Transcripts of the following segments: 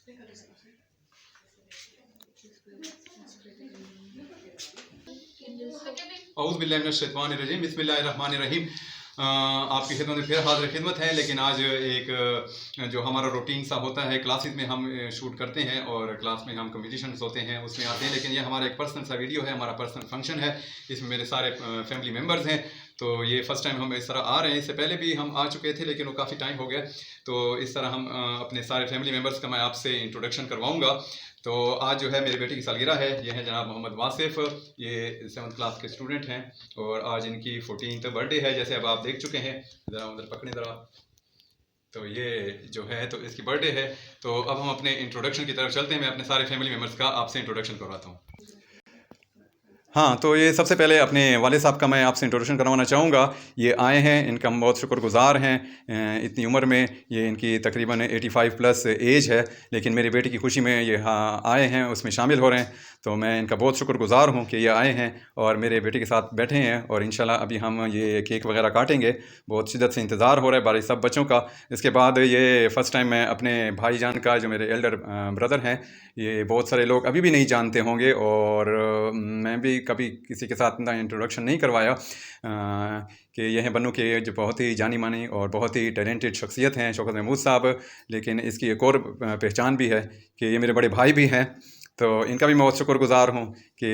औज़ु बिल्लाहि मिनश शैतानिर रजीम, बिस्मिल्लाहिर रहमानिर रहीम। आपकी खिदमत में फिर हाज़िर खिदमत है। लेकिन आज एक जो हमारा रूटीन सा होता है, क्लासेस में हम शूट करते हैं और क्लास में हम कंपटीशंस होते हैं उसमें आते हैं, लेकिन ये हमारा एक पर्सनल सा वीडियो है, हमारा पर्सनल फंक्शन है। इसमें मेरे सारे फैमिली मेम्बर्स हैं। तो ये फ़र्स्ट टाइम हम इस तरह आ रहे हैं। इससे पहले भी हम आ चुके थे लेकिन वो काफ़ी टाइम हो गया। तो इस तरह हम अपने सारे फैमिली मेम्बर्स का मैं आपसे इंट्रोडक्शन करवाऊँगा। तो आज जो है मेरे बेटे की सालगिरह है। ये है जनाब मोहम्मद वासिफ़, ये 7th क्लास के स्टूडेंट हैं और आज इनकी 14th बर्थडे है, जैसे अब आप देख चुके हैं। ज़रा उधर पकड़ें ज़रा। तो ये जो है तो इसकी बर्थडे है। तो अब हम अपने इंट्रोडक्शन की तरफ चलते हैं। मैं अपने सारे फैमिली मेम्बर्स का आपसे इंट्रोडक्शन करवाता हूँ। हाँ, तो ये सबसे पहले अपने वाले साहब का मैं आपसे इंट्रोडक्शन करवाना चाहूँगा। ये आए हैं, इनका हम बहुत शुक्रगुज़ार हैं। इतनी उम्र में ये इनकी तकरीबन 85 प्लस एज है, लेकिन मेरी बेटी की खुशी में ये आए हैं, उसमें शामिल हो रहे हैं। तो मैं इनका बहुत शुक्रगुज़ार हूँ कि ये आए हैं और मेरे बेटे के साथ बैठे हैं। और इंशाल्लाह अभी हम ये केक वगैरह काटेंगे। बहुत शिद्दत से इंतज़ार हो रहा है बाकी सब बच्चों का। इसके बाद ये फ़र्स्ट टाइम मैं अपने भाईजान का, जो मेरे एल्डर ब्रदर हैं, ये बहुत सारे लोग अभी भी नहीं जानते होंगे और मैं भी कभी किसी के साथ इतना इंट्रोडक्शन नहीं करवाया कि ये हैं बन्नू के जो बहुत ही जानी मानी और बहुत ही टैलेंटेड शख्सियत हैं, शौकत महमूद साहब। लेकिन इसकी एक और पहचान भी है कि ये मेरे बड़े भाई भी हैं। तो इनका भी मैं बहुत शुक्रगुज़ार हूँ कि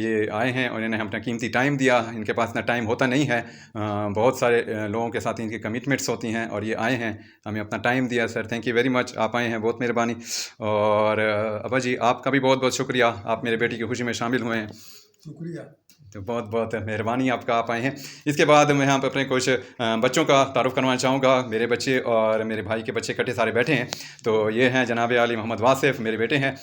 ये आए हैं और इन्हें अपना कीमती टाइम दिया। इनके पास इतना टाइम होता नहीं है, बहुत सारे लोगों के साथ इनकी कमिटमेंट्स होती हैं और ये आए हैं, हमें अपना टाइम दिया। Sir thank you very much, आप आए हैं, बहुत मेहरबानी। और अब्बा जी आपका भी बहुत बहुत शुक्रिया, आप मेरे बेटी की खुशी में शामिल हुए हैं। शुक्रिया। तो बहुत बहुत मेहरबानी आपका, आप आए हैं। इसके बाद मैं यहाँ पर अपने कुछ बच्चों का तारुफ़ करवाना चाहूँगा। मेरे बच्चे और मेरे भाई के बच्चे इकट्ठे सारे बैठे हैं। तो ये हैं जनाब आली मोहम्मद वासिफ़, मेरे बेटे हैं,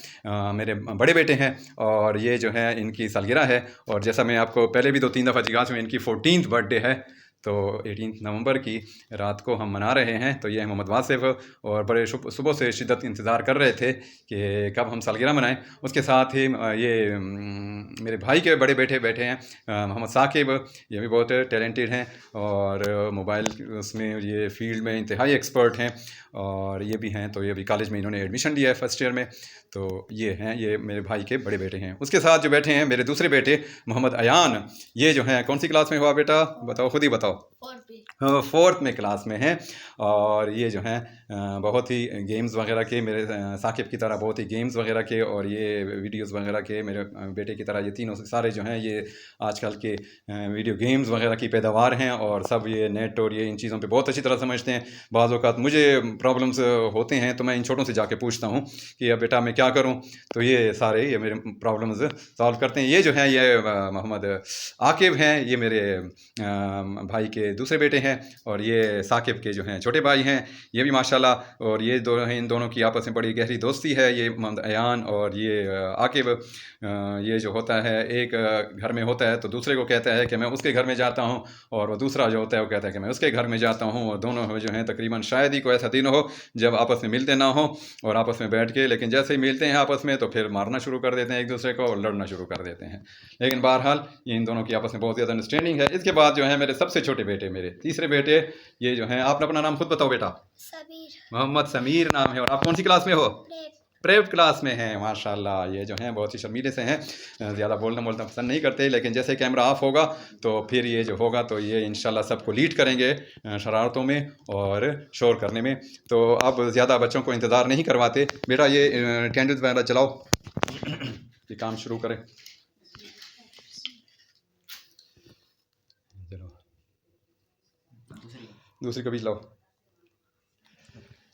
मेरे बड़े बेटे हैं। और ये जो है इनकी सालगिरह है। और जैसा मैं आपको पहले भी 2-3 दफ़ा जिक्र में, इनकी 14th बर्थडे है। तो 18 नवंबर की रात को हम मना रहे हैं। तो ये है मोहम्मद वासिफ़ और बड़े सुबह से शिद्दत इंतज़ार कर रहे थे कि कब हम सालगिरह मनाएं। उसके साथ ही ये मेरे भाई के बड़े बेटे बैठे हैं, मोहम्मद साकिब, ये भी बहुत टैलेंटेड हैं और मोबाइल उसमें ये फील्ड में इंतहाई एक्सपर्ट हैं और ये भी हैं। तो ये अभी कॉलेज में इन्होंने एडमिशन लिया है फर्स्ट ईयर में। तो ये हैं, ये मेरे भाई के बड़े बेटे हैं। उसके साथ जो बैठे हैं मेरे दूसरे बेटे मोहम्मद अयान, ये जो हैं कौन सी क्लास में हुआ बेटा, बताओ, खुद ही बताओ। 4th में क्लास में हैं। और ये जो हैं बहुत ही गेम्स वगैरह के, मेरे साकिब की तरह बहुत ही गेम्स वगैरह के और ये वीडियोस वगैरह के मेरे बेटे की तरह ये तीनों सारे जो हैं ये आजकल के वीडियो गेम्स वगैरह की पैदावार हैं और सब ये नेट और ये इन चीज़ों पे बहुत अच्छी तरह समझते हैं। बाज़ औक़ात मुझे प्रॉब्लम्स होते हैं तो मैं इन छोटों से जाके पूछता हूँ कि अब बेटा मैं क्या करूँ, तो ये सारे ये मेरे प्रॉब्लम्स सॉल्व करते हैं। ये जो हैं ये मोहम्मद आकिब हैं, ये मेरे भाई के दूसरे बेटे हैं और ये साकिब के जो हैं छोटे भाई हैं, ये भी माशाल्लाह। और ये दो हैं, इन दोनों की आपस में बड़ी गहरी दोस्ती है। ये मोहम्मद अयान और ये आकिब, ये जो होता है एक घर में होता है तो दूसरे को कहता है कि मैं उसके घर में जाता हूँ और वो दूसरा जो होता है वो कहता है कि मैं उसके घर में जाता हूँ। और दोनों जो हैं तकरीबन शायद ही कोई ऐसा दिन हो जब आपस में मिलते ना हो और आपस में बैठ के, लेकिन जैसे ही मिलते हैं आपस में तो फिर मारना शुरू कर देते हैं एक दूसरे को और लड़ना शुरू कर देते हैं। लेकिन बहरहाल ये इन दोनों की आपस में बहुत ज़्यादा अंडरस्टैंडिंग है। इसके बाद जो है मेरे सबसे छोटे बेटे, मेरे तीसरे बेटे, ये जो हैं, आपने अपना नाम खुद बताओ बेटा। समीर। मोहम्मद समीर नाम है। और आप कौन सी क्लास में हो? प्रेप क्लास में हैं माशाल्लाह। ये जो हैं बहुत ही शर्मीले से हैं, ज़्यादा बोलना पसंद नहीं करते, लेकिन जैसे कैमरा ऑफ होगा तो फिर ये जो होगा तो ये इंशाल्लाह सबको लीड करेंगे शरारतों में और शोर करने में। तो अब ज़्यादा बच्चों को इंतज़ार नहीं करवाते। बेटा ये कैंडल्स वगैरह जलाओ, ये काम शुरू करें। दूसरी को भी लाओ।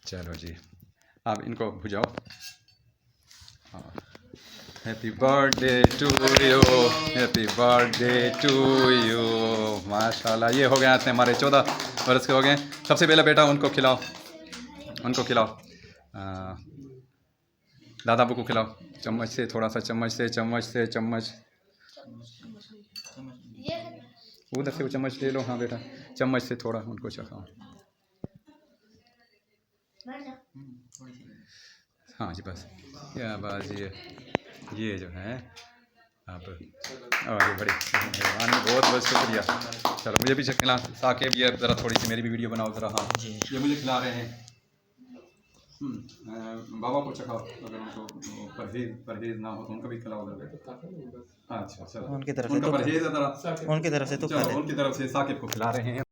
चलो जी, आप इनको बुझाओ। Happy birthday to you, happy birthday to you. माशाल्लाह, ये हो गए हमारे 14 वर्ष के हो गए। सबसे पहले बेटा उनको खिलाओ, उनको खिलाओ, दादा अबू को खिलाओ। चम्मच से थोड़ा सा, चम्मच से, चम्मच से, चम्मच उधर से वो चम्मच ले लो। हाँ बेटा, चम्मच से थोड़ा उनको चखाओ। हाँ जी बस, क्या बात। ये जो है आप, और ये बड़ी मेहरबानी, बहुत बहुत शुक्रिया। चलो मुझे भी खिला, साकिब ये ज़रा थोड़ी सी मेरी भी वीडियो बनाओ ज़रा। हाँ ये मुझे खिला रहे हैं, बाबा को चखाओ, अगर उनको परहेज ना हो तो उनको भी खिलाओ उधर पे। अच्छा चलो, उनकी तरफ से उनका तो परहेज है, उनकी तरफ से तो खा ले। उनकी तरफ से साकिब को खिला रहे हैं।